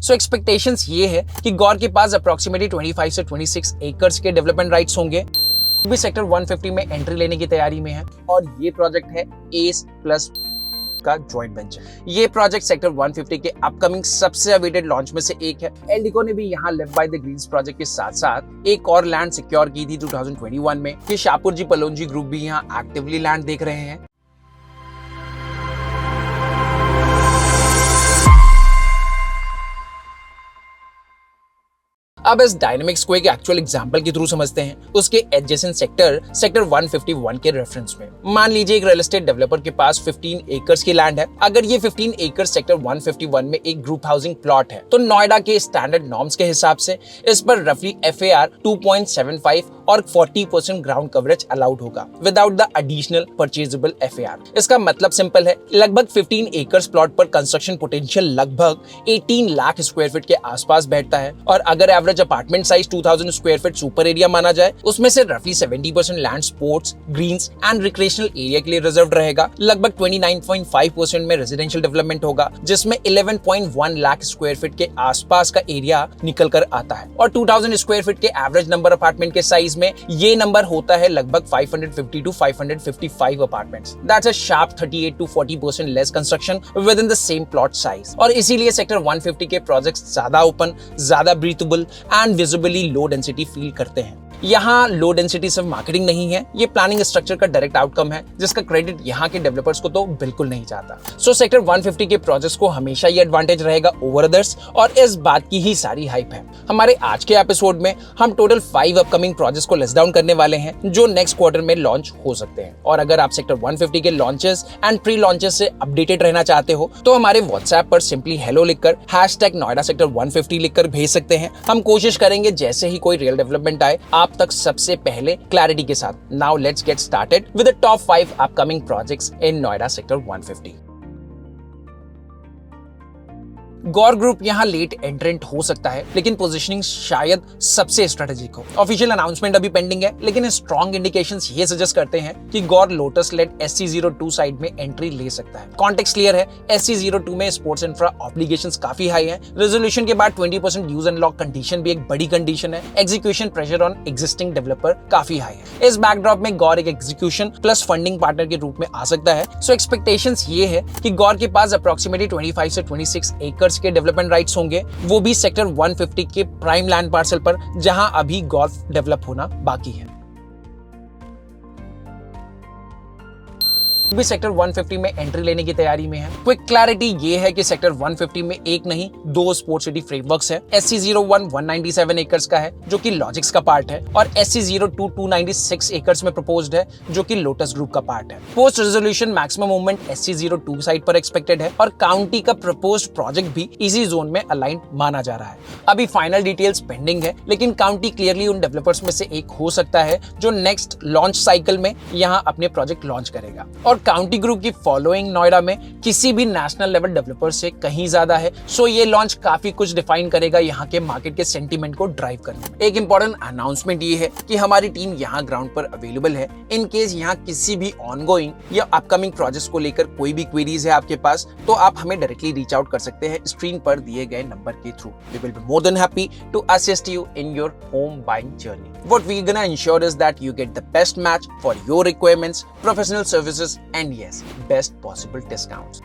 सो expectations ये है कि गौर के पास अप्रोक्सीमेटली 25 से 26 एकर्स के डेवलपमेंट राइट्स होंगे। भी सेक्टर 150 में एंट्री लेने की तैयारी में है और ये प्रोजेक्ट है एस प्लस का जॉइंट वेंचर। ये प्रोजेक्ट सेक्टर 150 के अपकमिंग सबसे अवेटेड लॉन्च में से एक है। एल्डिको ने भी यहाँ live by the greens project के साथ साथ एक और लैंड सिक्योर की थी 2021 में। कि शाहपुर जी पलोंजी ग्रुप भी यहाँ एक्टिवली लैंड देख रहे हैं। अब इस डायनेमिक्स को एक एक्चुअल एग्जांपल के थ्रू समझते हैं, उसके एडजेसेंट सेक्टर 151 के रेफरेंस में। मान लीजिए एक रियल एस्टेट डेवलपर के पास 15 एकर्स की लैंड है। अगर ये 15 एकर्स सेक्टर 151 में एक ग्रुप हाउसिंग प्लॉट है तो नोएडा के स्टैंडर्ड नॉर्म्स के हिसाब से इस पर रफली FAR 2.75 और 40% ग्राउंड कवरेज अलाउड होगा without the additional purchasable FAR। इसका मतलब सिंपल है, लगभग 15 एकर्स प्लॉट पर कंस्ट्रक्शन पोटेंशियल लगभग 18 लाख स्क्वायर फीट के आसपास बैठता है। और अगर average apartment size 2000 square feet super area माना जाए, उसमें से रफली 70% land sports, greens and recreational area के लिए रिजर्व रहेगा। लगभग 29.5% में रेजिडेंशियल डेवलपमेंट होगा, जिसमें 11.1 लाख स्क्वायर फीट के आसपास का एरिया निकल कर आता है। और 2000 स्क्वायर फीट के एवरेज नंबर अपार्टमेंट के साइज में ये नंबर होता है लगभग 550 to 555 apartments. That's a sharp 38 to 40% less construction with in the same plot size. और इसीलिए सेक्टर 150 के प्रोजेक्ट्स ज्यादा ओपन, ज्यादा breathable and visibly low density feel करते हैं। यहाँ लो डेंसिटी सिर्फ मार्केटिंग नहीं है, ये प्लानिंग स्ट्रक्चर का डायरेक्ट आउटकम है, जिसका क्रेडिट यहाँ के डेवलपर्स को तो बिल्कुल नहीं जाता। सो सेक्टर 150 के प्रोजेक्ट्स को हमेशा ये एडवांटेज रहेगा ओवर अदर्स, और इस बात की ही सारी हाइप है। हमारे आज के एपिसोड में हम टोटल 5 अपकमिंग प्रोजेक्ट्स को लिस्ट डाउन करने वाले हैं जो नेक्स्ट क्वार्टर में लॉन्च हो सकते हैं। और अगर आप सेक्टर 150 के लॉन्चेस एंड प्री लॉन्चेस से अपडेटेड रहना चाहते हो तो हमारे व्हाट्सएप पर सिंपली हेलो लिखकर #नोएडा सेक्टर 150 लिखकर भेज सकते हैं। हम कोशिश करेंगे जैसे ही कोई रियल डेवलपमेंट आए आप तक सबसे पहले क्लैरिटी के साथ। Now let's get started with the top 5 upcoming projects in Noida sector 150। Gaur group यहाँ लेट एंट्रेंट हो सकता है, लेकिन पोजीशनिंग शायद सबसे स्ट्रेटेजिक हो। ऑफिशियल अनाउंसमेंट अभी पेंडिंग है, लेकिन स्ट्रॉन्ग इंडिकेशंस ये सजेस्ट करते हैं कि गौर लोटस लेड SC02 साइड में एंट्री ले सकता है। कॉन्टेक्स्ट क्लियर है, SC02 में स्पोर्ट्स इंफ्रा ऑब्लिगेशंस काफी हाई है। रेजोल्यूशन के बाद 20% यूज एंड लॉक कंडीशन भी एक बड़ी कंडीशन है। Execution pressure on existing developer काफी हाई है। इस बैकड्रॉप में गौर एक एग्जीक्यूशन प्लस फंडिंग पार्टनर के रूप में आ सकता है। सो एक्सपेक्टेशंस ये है कि गौर के पास अप्रोक्सीमेटली 25 से 26 एकर्स के डेवलपमेंट राइट्स होंगे, वो भी सेक्टर 150 के प्राइम लैंड पार्सल पर, जहां अभी गोल्फ डेवलप होना बाकी है। भी सेक्टर 150 में एंट्री लेने की तैयारी में है। क्विक क्लैरिटी ये है कि सेक्टर 150 में एक नहीं 2 स्पोर्ट सिटी फ्रेमवर्क्स है। SC01 197 एकर्स का है जो कि लॉजिक्स का पार्ट है, और SC02 296 एकर्स में प्रपोज्ड है जो कि लोटस ग्रुप का पार्ट है। Post resolution maximum movement SC02 side पर एक्सपेक्टेड है, और काउंटी का प्रपोज्ड प्रोजेक्ट भी इसी जोन में अलाइन माना जा रहा है। अभी फाइनल डिटेल्स पेंडिंग है, लेकिन काउंटी क्लियरली उन डेवलपर्स में से एक हो सकता है जो नेक्स्ट लॉन्च साइकिल में यहाँ अपने प्रोजेक्ट लॉन्च करेगा। और काउंटी ग्रुप की फॉलोइंग नोएडा में किसी भी नेशनल लेवल डेवलपर से कहीं ज्यादा है। सो ये लॉन्च काफी कुछ डिफाइन करेगा यहाँ के मार्केट के सेंटीमेंट को ड्राइव करने में। एक इंपॉर्टेंट अनाउंसमेंट ये है कि हमारी टीम यहाँ ग्राउंड पर अवेलेबल है। इन केस यहाँ किसी भी ऑनगोइंग या अपकमिंग प्रोजेक्ट्स को लेकर कोई भी क्वेरीज है आपके पास, तो आप हमें डायरेक्टली रीच आउट कर सकते हैं स्क्रीन पर दिए गए नंबर के थ्रू। We will be more than happy to assist you in your home buying journey. What we're gonna ensure is that you get the best match for your requirements, professional services, and yes, best possible discounts.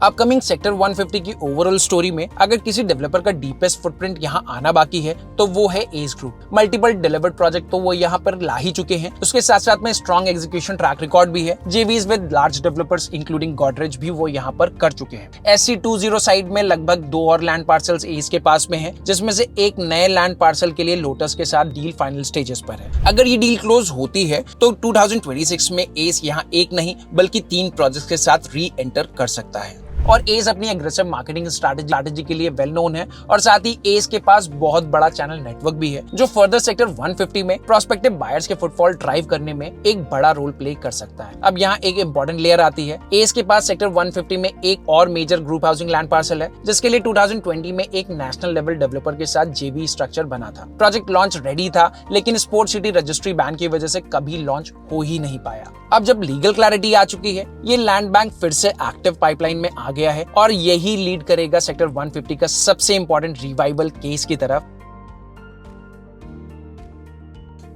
Upcoming sector 150 की overall story में अगर किसी developer का deepest footprint यहाँ आना बाकी है तो वो है S group. Multiple delivered project तो वो यहाँ पर ला ही चुके हैं, उसके साथ साथ में स्ट्रॉन्ग एग्जीक्यूशन ट्रैक रिकॉर्ड भी है। जेवीज with large developers including Godrej भी वो यहाँ पर कर चुके हैं। SC20 साइड में लगभग 2 और लैंड पार्सल्स एस के पास में है, जिसमें से एक नए लैंड पार्सल के लिए लोटस के साथ डील फाइनल स्टेजेस पर है। अगर ये डील क्लोज होती है तो 2026 में एस यहाँ एक नहीं बल्कि 3 प्रोजेक्ट के साथ री एंटर कर सकता है। और एस अपनी एग्रेसिव मार्केटिंग स्ट्रैटेजी के लिए वेल नोन है, और साथ ही एस के पास बहुत बड़ा चैनल नेटवर्क भी है जो फर्दर सेक्टर 150 में प्रोस्पेक्टिव बायर्स के फुटफॉल ड्राइव करने में एक बड़ा रोल प्ले कर सकता है। अब यहाँ एक इंपॉर्टेंट लेयर आती है। एस के पास सेक्टर 150 में एक और major group housing land parcel है, जिसके लिए 2020 में एक नेशनल लेवल डेवलपर के साथ जेबी स्ट्रक्चर बना था। प्रोजेक्ट लॉन्च रेडी था, लेकिन स्पोर्ट सिटी रजिस्ट्री बैन की वजह से कभी लॉन्च हो ही नहीं पाया। अब जब लीगल क्लैरिटी आ चुकी है, ये लैंड बैंक फिर से एक्टिव पाइपलाइन में आ गया है और यही लीड करेगा सेक्टर 150 का सबसे इंपॉर्टेंट रिवाइवल केस की तरफ।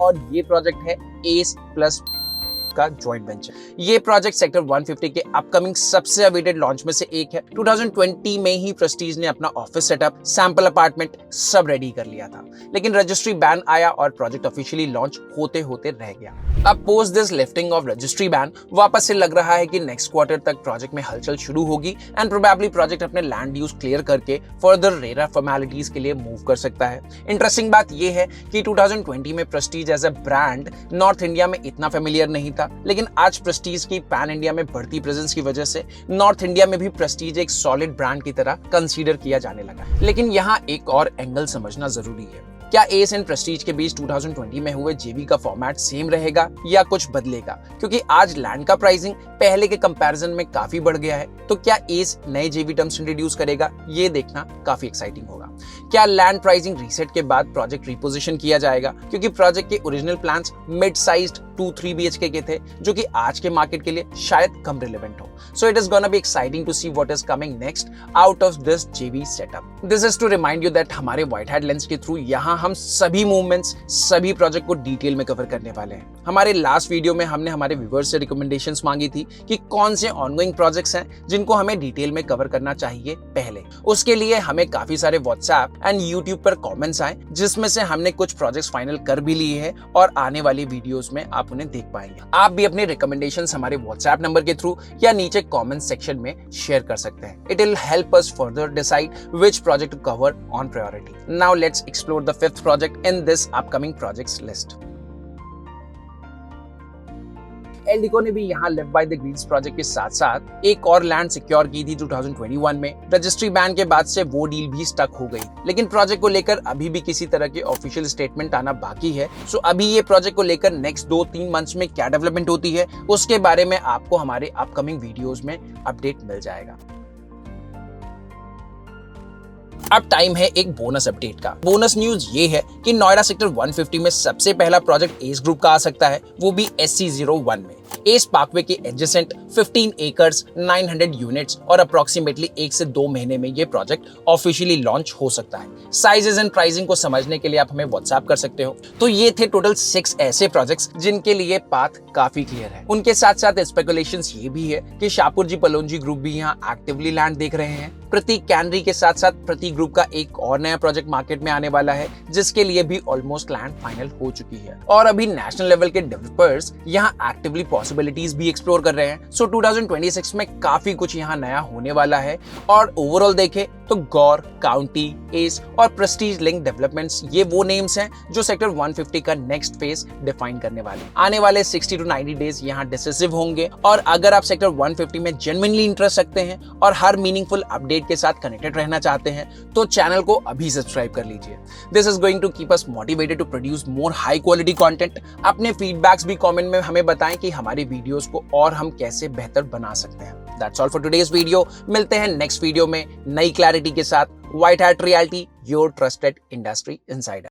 और ये प्रोजेक्ट है एस प्लस का जॉइंट वेंचर। ये प्रोजेक्ट सेक्टर 150 के अपकमिंग सबसे अवेटेड लॉन्च में से एक है। 2020 में ही प्रेस्टीज ने अपना ऑफिस सेटअप, सैंपल अपार्टमेंट सब रेडी कर लिया था, लेकिन रजिस्ट्री बैन आया और प्रोजेक्ट ऑफिशियली लॉन्च होते होते रह गया। अब post this lifting of registry ban वापस से लग रहा है कि नेक्स्ट क्वार्टर तक प्रोजेक्ट में हलचल शुरू होगी एंड प्रोबेबली प्रोजेक्ट अपने लैंड यूज क्लियर करके फर्दर रेरा फॉर्मेलिटीज के लिए मूव कर सकता है। इंटरेस्टिंग बात यह है कि 2020 में Prestige as a brand North India में इतना फेमिलियर नहीं था, लेकिन आज प्रेस्टीज की पैन इंडिया में बढ़ती प्रेजेंस की वजह से नॉर्थ इंडिया में भी प्रेस्टीज एक सॉलिड ब्रांड की तरह कंसीडर किया जाने लगा है। लेकिन यहाँ एक और एंगल समझना जरूरी है। क्या एस एंड प्रेस्टीज के बीच 2020 में हुए जेवी का फॉर्मेट सेम रहेगा या कुछ बदलेगा? क्योंकि आज लैंड का प्राइसिंग पहले के कंपैरिजन में काफी बढ़ गया है, तो क्या एस नए जेवी टर्म्स इंट्रोड्यूस करेगा? ये देखना काफी एक्साइटिंग होगा। क्या लैंड प्राइसिंग रीसेट के बाद प्रोजेक्ट रिपोजिशन किया जाएगा? क्योंकि प्रोजेक्ट के original plans mid sized 2-3 BHK के थे, जो कि आज के मार्केट के लिए शायद कम रिलेवेंट हो। So it is gonna be exciting to see what is coming next out of this JV setup. This is to remind you that हमारे व्हाइट हैट लेंस के थ्रू यहाँ हम सभी मूवमेंट्स, सभी प्रोजेक्ट को डिटेल में cover करने वाले हैं। हमारे लास्ट वीडियो में हमने हमारे व्यूअर्स से रिकमेंडेशंस मांगी थी कि कौन से ऑनगोइंग प्रोजेक्ट्स हैं जिनको हमें डिटेल में कवर करना चाहिए पहले। उसके लिए हमें काफी सारे व्हाट्सएप एंड यूट्यूब पर कमेंट्स आए, जिसमें से हमने कुछ प्रोजेक्ट्स फाइनल कर भी लिए हैं और आने वाली वीडियोस में आप उन्हें देख पाएंगे। आप भी अपने रिकमेंडेशंस हमारे व्हाट्सएप नंबर के थ्रू या नीचे कमेंट सेक्शन में शेयर कर सकते हैं। It will help us further decide which project to cover on priority. Now let's explore the fifth project in this upcoming projects list. Eldeco ने भी यहाँ live by the greens project के साथ साथ एक और लैंड सिक्योर की थी 2021 में। रजिस्ट्री बैन के बाद से वो डील भी स्टक हो गई, लेकिन प्रोजेक्ट को लेकर अभी भी किसी तरह के ऑफिशियल स्टेटमेंट आना बाकी है। सो अभी ये प्रोजेक्ट को लेकर नेक्स्ट 2-3 मंथ्स में क्या डेवलपमेंट होती है, उसके बारे में आपको हमारे अपकमिंग वीडियोस में अपडेट मिल जाएगा। अब टाइम है एक बोनस अपडेट का। बोनस न्यूज ये है कि नोएडा सेक्टर 150 में सबसे पहला प्रोजेक्ट एस ग्रुप का आ सकता है, वो भी SC01 में। एस पार्कवे के एडजेसेंट 15 एकर्स 900 यूनिट्स और अप्रोक्सीमेटली 1 से 2 महीने में ये प्रोजेक्ट ऑफिशियली लॉन्च हो सकता है। साइजेस एंड प्राइसिंग को समझने के लिए आप हमें व्हाट्सएप कर सकते हो। तो ये थे टोटल 6 ऐसे प्रोजेक्ट्स जिनके लिए पाथ काफी क्लियर है। उनके साथ साथ स्पेकुलेशंस ये भी है कि शाहपुर जी पलोंजी ग्रुप भी यहाँ एक्टिवली लैंड देख रहे हैं। प्रतीक कैनरी के साथ साथ प्रतीक ग्रुप का एक और नया प्रोजेक्ट मार्केट में आने वाला है, जिसके लिए भी ऑलमोस्ट लैंड फाइनल हो चुकी है। और अभी नेशनल लेवल के डेवलपर्स यहाँ एक्टिवली पॉसिबिलिटीज भी एक्सप्लोर कर रहे हैं। सो 2026 में काफी कुछ यहाँ नया होने वाला है। और ओवरऑल देखें तो गौर, काउंटी, एस और प्रेस्टीज लिंक डेवलपमेंट्स ये वो नेम्स हैं जो सेक्टर 150 का नेक्स्ट फेज डिफाइन करने वाले। आने वाले 60 to 90 डेज यहाँ डिसिसिव होंगे। और अगर आप सेक्टर 150 में जेन्युइनली इंटरेस्ट रखते हैं और हर मीनिंगफुल अपडेट के साथ कनेक्टेड रहना चाहते हैं, तो चैनल को अभी सब्सक्राइब कर लीजिए। This is going to keep us motivated to produce more high quality content. अपने फीडबैक्स भी कमेंट में हमें बताएं कि हमारी वीडियोस को और हम कैसे बेहतर बना सकते हैं। That's all for today's video. मिलते हैं नेक्स्ट वीडियो में नई क्लैरिटी के साथ। White hat reality, your trusted industry insider.